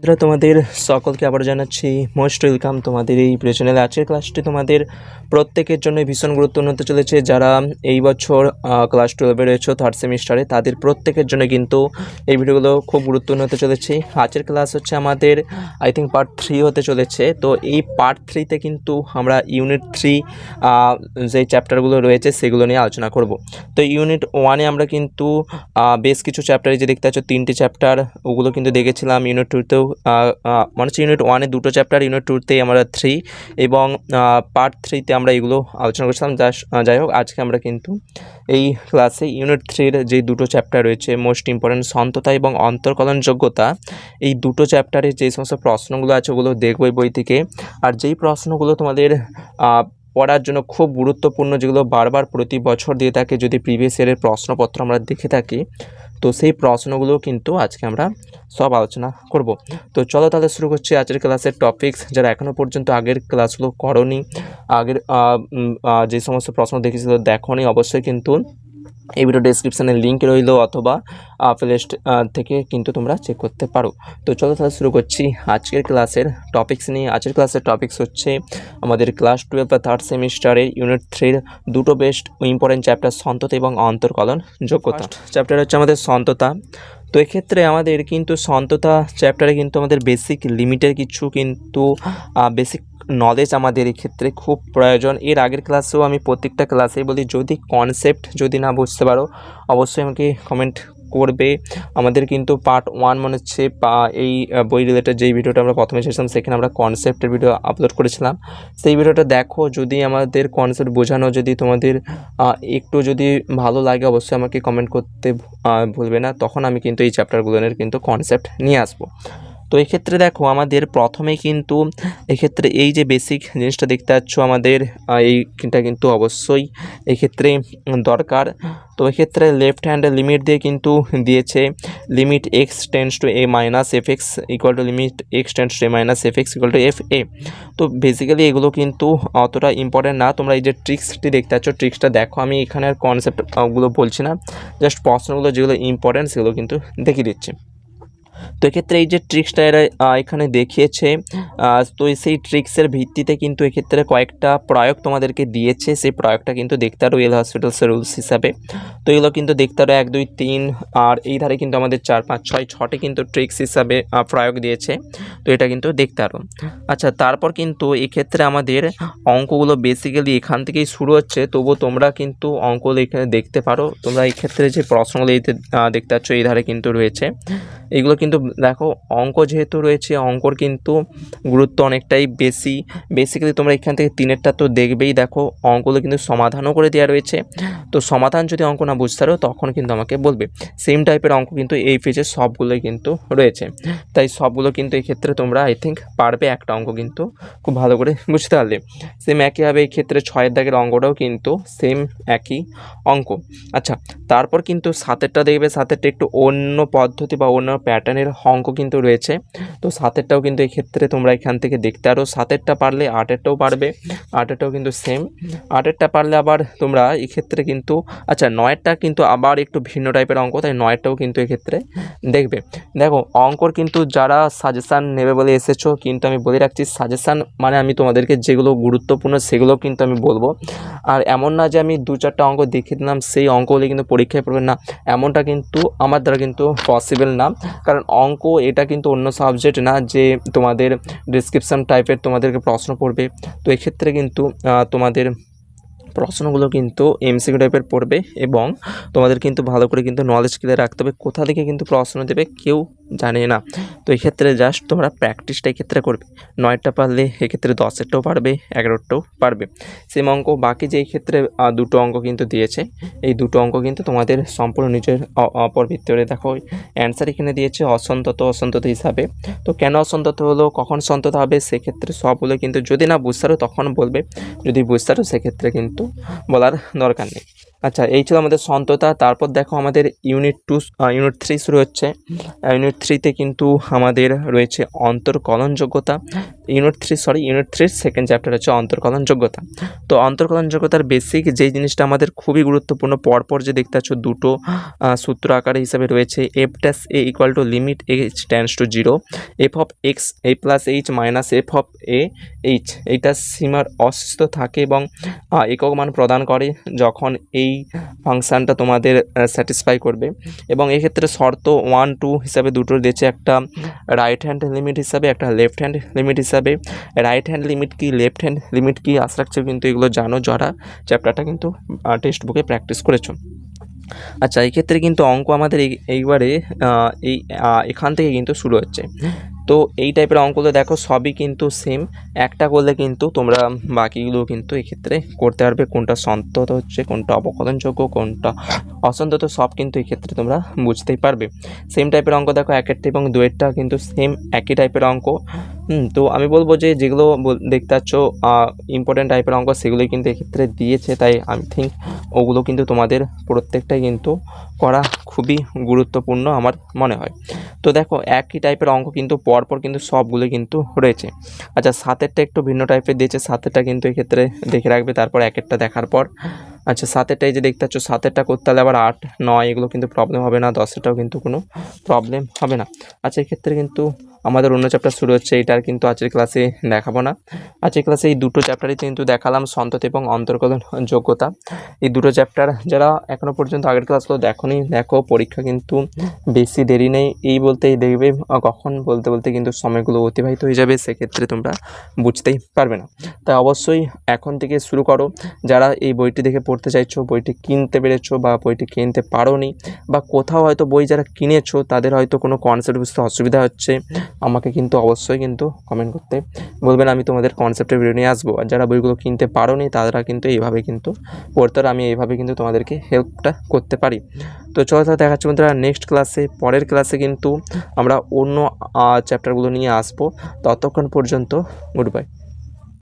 বন্ধুরা তোমাদের সকলকে আবার জানাচ্ছি মোস্ট ওয়েলকাম তোমাদের এই প্রিয় চ্যানেলে। আজকের ক্লাসটি তোমাদের প্রত্যেকের জন্য ভীষণ গুরুত্বপূর্ণ হতে চলেছে। যারা এই বছর ক্লাস 12-এ রয়েছে থার্ড সেমিস্টারে, তাদের প্রত্যেকের জন্য কিন্তু এই ভিডিওগুলো খুব গুরুত্বপূর্ণ হতে চলেছে। আজকের ক্লাস হচ্ছে আমাদের আই থিঙ্ক পার্ট 3 হতে চলেছে। তো এই পার্ট 3-তে কিন্তু আমরা ইউনিট 3 যেই চ্যাপ্টারগুলো রয়েছে সেগুলো নিয়ে আলোচনা করব। তো ইউনিট 1-এ আমরা কিন্তু বেশ কিছু চ্যাপ্টারে যে দেখতে পাচ্ছ 3টি চ্যাপ্টার, ওগুলো কিন্তু দেখেছিলাম। ইউনিট 2-তেও মানে হচ্ছে ইউনিট 1-এ 2টো চ্যাপ্টার, ইউনিট 2-তে আমরা 3 এবং পার্ট 3-তে আমরা এগুলো আলোচনা করছিলাম। যাই হোক, আজকে আমরা কিন্তু এই ক্লাসে ইউনিট 3-এর যে 2টো চ্যাপ্টার রয়েছে মোস্ট ইম্পর্টেন্ট সন্ততা এবং অন্তর্কলন যোগ্যতা, এই 2টো চ্যাপ্টারে যে সমস্ত প্রশ্নগুলো আছে ওগুলো দেখবো বই থেকে। আর যেই প্রশ্নগুলো তোমাদের পড়ার জন্য খুব গুরুত্বপূর্ণ, যেগুলো বারবার প্রতি বছর দিয়ে থাকে, যদি প্রিভিয়াস ইয়ারের প্রশ্নপত্র আমরা দেখে থাকি, তো সেই প্রশ্নগুলো কিন্তু আজকে আমরা সব আলোচনা করব। তো চলো তাহলে শুরু করছি আজকের ক্লাসের টপিকস। যারা এখনও পর্যন্ত আগের ক্লাসগুলো করনি, আগের যে সমস্ত প্রশ্ন দেখেছিল দেখোনি, অবশ্যই কিন্তু এই ভিডিও ডেসক্রিপশানে লিঙ্ক রইল অথবা প্লেলিস্ট থেকে কিন্তু তোমরা চেক করতে পারো। তো চলো তাহলে শুরু করছি আজকের ক্লাসের টপিকস নিয়ে। আজকের ক্লাসের টপিকস হচ্ছে আমাদের ক্লাস 12 বা থার্ড সেমিস্টারের ইউনিট 3-এর 2টো বেস্ট ইম্পর্টেন্ট চ্যাপ্টার, সন্ততা এবং অন্তর্কলন যোগ্যতা। চ্যাপ্টার হচ্ছে আমাদের সন্ততা। তো এক্ষেত্রে আমাদের কিন্তু সন্ততা চ্যাপ্টারে কিন্তু আমাদের বেসিক লিমিটের কিছু কিন্তু বেসিক নলেজ আমাদের এক্ষেত্রে খুব প্রয়োজন। এর আগের ক্লাসেও আমি প্রত্যেকটা ক্লাসেই বলি, যদি কনসেপ্ট যদি না বুঝতে পারো অবশ্যই আমাকে কমেন্ট করবে। আমাদের কিন্তু পার্ট 1 মনে হচ্ছে এই বই রিলেটেড যেই ভিডিওটা আমরা প্রথমে ছেড়েছিলাম, সেখানে আমরা কনসেপ্টের ভিডিও আপলোড করেছিলাম। সেই ভিডিওটা দেখো, যদি আমাদের কনসেপ্ট বোঝানো যদি তোমাদের একটু যদি ভালো লাগে অবশ্যই আমাকে কমেন্ট করতে ভুলবে না, তখন আমি কিন্তু এই চ্যাপ্টারগুলোর কিন্তু কনসেপ্ট নিয়ে আসবো। তো এক্ষেত্রে দেখো, আমাদের প্রথমেই কিন্তু এক্ষেত্রে এই যে বেসিক জিনিসটা দেখতে পাচ্ছ আমাদের, এইটা কিন্তু অবশ্যই এক্ষেত্রে দরকার। তো এক্ষেত্রে লেফট হ্যান্ডের লিমিট দিয়ে কিন্তু দিয়েছে limit x tends to A minus F x equal to limit x tends to A minus F x equal to F এ। তো বেসিক্যালি এগুলো কিন্তু অতটা ইম্পর্টেন্ট না। তোমরা এই যে ট্রিক্সটি দেখতে পাচ্ছ, ট্রিক্সটা দেখো। আমি এখানে আর কনসেপ্টগুলো বলছি না, জাস্ট প্রশ্নগুলো যেগুলো ইম্পর্টেন্ট সেগুলো কিন্তু দেখিয়ে দিচ্ছি। তো এক্ষেত্রে এই যে ট্রিক্সটা এরা এখানে দেখিয়েছে, তো সেই ট্রিক্সের ভিত্তিতে কিন্তু এক্ষেত্রে কয়েকটা প্রয়োগ তোমাদেরকে দিয়েছে। সেই প্রয়োগটা কিন্তু দেখতে আরও এল হসপিটালসের রুলস হিসাবে। তো এগুলো কিন্তু দেখতে আরও 1 2 3 আর এই ধারে কিন্তু আমাদের 4 5 6 6টে কিন্তু ট্রিক্স হিসাবে প্রয়োগ দিয়েছে। তো এটা কিন্তু দেখতে আরও আচ্ছা। তারপর কিন্তু এক্ষেত্রে আমাদের অঙ্কগুলো বেসিক্যালি এখান থেকেই শুরু হচ্ছে, তবুও তোমরা কিন্তু অঙ্কগুলো এখানে দেখতে পারো। তোমরা এই ক্ষেত্রে যে প্রশ্নগুলো দেখতে পাচ্ছ এই ধারে কিন্তু রয়েছে, এগুলো কিন্তু দেখো অঙ্ক যেহেতু রয়েছে, অঙ্কর কিন্তু গুরুত্ব অনেকটাই বেশি। বেসিক্যালি তোমরা এখান থেকে 3-এরটা তো দেখবেই। দেখো অঙ্কগুলো কিন্তু সমাধানও করে দেওয়া রয়েছে। তো সমাধান যদি অঙ্ক না বুঝতে পারো তখন কিন্তু আমাকে বলবে। সেম টাইপের অঙ্ক কিন্তু এই পেজে সবগুলোই কিন্তু রয়েছে, তাই সবগুলো কিন্তু এক্ষেত্রে তোমরা আই থিঙ্ক পারবে। একটা অঙ্ক কিন্তু খুব ভালো করে বুঝতে পারলে। সেম একইভাবে এই ক্ষেত্রে 6-এর দাগের অঙ্কটাও কিন্তু সেম একই অঙ্ক। আচ্ছা, তারপর কিন্তু 7-এরটা দেখবে, 7-এরটা একটু অন্য পদ্ধতি বা অন্য প্যাটার্নের অঙ্ক কিন্তু রয়েছে। তো 7-এরটাও কিন্তু এক্ষেত্রে তোমরা এখান থেকে দেখতে আরও 7-এরটা পারলে 8-এরটাও পারবে। 8-এরটাও কিন্তু সেম। 8-এরটা পারলে আবার তোমরা এক্ষেত্রে কিন্তু আচ্ছা 9-এরটা কিন্তু আবার একটু ভিন্ন টাইপের অঙ্ক, তাই 9-এরটাও কিন্তু এক্ষেত্রে দেখবে। দেখো অঙ্কর কিন্তু যারা সাজেশান নেবে বলে এসেছো, কিন্তু আমি বলে রাখছি সাজেশান মানে আমি তোমাদেরকে যেগুলো গুরুত্বপূর্ণ সেগুলো কিন্তু আমি বলবো। আর এমন না যে আমি 2-4টা অঙ্ক দেখিয়ে দিলাম সেই অঙ্কগুলি কিন্তু পরীক্ষায় পড়বে না, এমনটা কিন্তু আমার দ্বারা কিন্তু পসিবল না। কারণ অঙ্ক এটা কিন্তু অন্য সাবজেক্ট না যে তোমাদের ডেসক্রিপশান টাইপের তোমাদেরকে প্রশ্ন পড়বে। তো এক্ষেত্রে কিন্তু তোমাদের প্রশ্নগুলো কিন্তু এমসিকিউ টাইপের পড়বে এবং তোমাদের কিন্তু ভালো করে কিন্তু নলেজ ক্লিয়ার রাখতে হবে। কোথা থেকে কিন্তু প্রশ্ন দেবে কেউ জানে না। তো এক্ষেত্রে জাস্ট তোমরা প্র্যাকটিসটা এক্ষেত্রে করবে। 9টা পারলে এক্ষেত্রে 10-এরটাও পারবে, 11-টাও পারবে সেম অঙ্ক। বাকি যে এই ক্ষেত্রে 2টো অঙ্ক কিন্তু দিয়েছে, এই 2টো অঙ্ক কিন্তু তোমাদের সম্পূর্ণ নিজের অপর ভিত্তি করে দেখো অ্যান্সার এখানে দিয়েছে অসন্তত হিসাবে। তো কেন অসন্তত হলো, কখন সন্তত হবে, সেক্ষেত্রে সবগুলো কিন্তু যদি না বুঝতে পারো তখন বলবে, যদি বুঝতে পারো সেক্ষেত্রে কিন্তু বলার দরকার নেই। আচ্ছা, এই ছিল আমাদের সন্ততা। তারপর দেখো আমাদের ইউনিট 3 শুরু হচ্ছে। ইউনিট 3তে কিন্তু আমাদের রয়েছে অন্তর্কলনযোগ্যতা। ইউনিট 3 সেকেন্ড চ্যাপ্টার হচ্ছে অন্তর্কলনযোগ্যতা। তো অন্তর্কলনযোগ্যতার বেসিক যেই জিনিসটা আমাদের খুবই গুরুত্বপূর্ণ, পরপর যে দেখতে পাচ্ছ দুটো সূত্র আকারে হিসাবে রয়েছে, F dash a equal to limit H tends to 0, F of x A plus H minus F of A H, এইটা সীমার অস্তিত্ব থাকে এবং একক মান প্রদান করে যখন এই ফাংশানটা তোমাদের স্যাটিসফাই করবে। এবং এক্ষেত্রে শর্ত 1, 2 হিসাবে দুটো দিয়েছে, একটা রাইট হ্যান্ড লিমিট হিসাবে, একটা লেফট হ্যান্ড লিমিট হিসাবে। রাইট হ্যান্ড লিমিট কি, লেফট হ্যান্ড লিমিট কি আশা রাখছো কিন্তু এগুলো জানো যারা চ্যাপ্টারটা কিন্তু টেক্সট বুকে প্র্যাকটিস করেছো। আচ্ছা, এই ক্ষেত্রে কিন্তু অঙ্ক আমাদের এইবারে এখান থেকে কিন্তু শুরু হচ্ছে। তো এই টাইপের অঙ্কগুলো দেখো সবই কিন্তু সেম, একটা করলে কিন্তু তোমরা বাকিগুলো কিন্তু এক্ষেত্রে করতে পারবে। কোনটা সন্তত হচ্ছে, কোনটা অবকলনযোগ্য, কোনটা অসন্তত, সব কিন্তু এক্ষেত্রে তোমরা বুঝতেই পারবে। সেম টাইপের অঙ্ক দেখো, 1 এবং 2 কিন্তু সেম একই টাইপের অঙ্ক। তো আমি বলবো যে যেগুলো দেখতে পাচ্ছ ইম্পর্টেন্ট টাইপের অঙ্ক সেগুলোই কিন্তু এক্ষেত্রে দিয়েছে, তাই আমি থিঙ্ক ওগুলো কিন্তু তোমাদের প্রত্যেকটাই কিন্তু করা খুবই গুরুত্বপূর্ণ আমার মনে হয়। তো দেখো একই টাইপের অঙ্ক কিন্তু পরপর কিন্তু সবগুলো কিন্তু রয়েছে। আচ্ছা, 7এরটা একটু ভিন্ন টাইপের দিয়েছে, 7এরটা কিন্তু এক্ষেত্রে দেখে রাখবে, তারপর 1এরটা দেখার পর। আচ্ছা, 7এরটা এই যে দেখতে পাচ্ছ, 7এরটা করতে হলে আবার 8, 9 এগুলো কিন্তু প্রবলেম হবে না, 10এরটাও কিন্তু কোনো প্রবলেম হবে না। আচ্ছা, এক্ষেত্রে কিন্তু আমাদের অন্য চ্যাপ্টার শুরু হচ্ছে, এটার কিন্তু আজকের ক্লাসে দেখাবো না। আজকের ক্লাসে এই দুটো চ্যাপ্টারই কিন্তু দেখালাম, সন্ততা এবং অন্তর্কলন যোগ্যতা। এই দুটো চ্যাপ্টার যারা এখনও পর্যন্ত আগের ক্লাসগুলো দেখোনি, দেখো, পরীক্ষা কিন্তু বেশি দেরি নেই, এই বলতেই দেখবে কখন বলতে বলতে কিন্তু সময়গুলো অতিবাহিত হয়ে যাবে, সেক্ষেত্রে তোমরা বুঝতেই পারবে না। তাই অবশ্যই এখন থেকে শুরু করো। যারা এই বইটি দেখে পড়তে চাইছো, বইটি কিনতে পেরেছো বা বইটি কিনতে পারোনি, বা কোথাও হয়তো বই যারা কিনেছো তাদের হয়তো কোনো কনসেপ্ট বুঝতে অসুবিধা হচ্ছে, আমাকে কিন্তু অবশ্যই কিন্তু কমেন্ট করতে বলবেন, আমি তোমাদের কনসেপ্টের ভিডিও নিয়ে আসবো। আর যারা বইগুলো কিনতে পারোনি তারা কিন্তু এইভাবে কিন্তু পড়তে পারো, আমি এইভাবে কিন্তু তোমাদেরকে হেল্পটা করতে পারি। তো চলো, তাহলে দেখা যাচ্ছে বন্ধুরা নেক্সট ক্লাসে। পরের ক্লাসে কিন্তু আমরা অন্য চ্যাপ্টারগুলো নিয়ে আসবো। ততক্ষণ পর্যন্ত গুড বাই।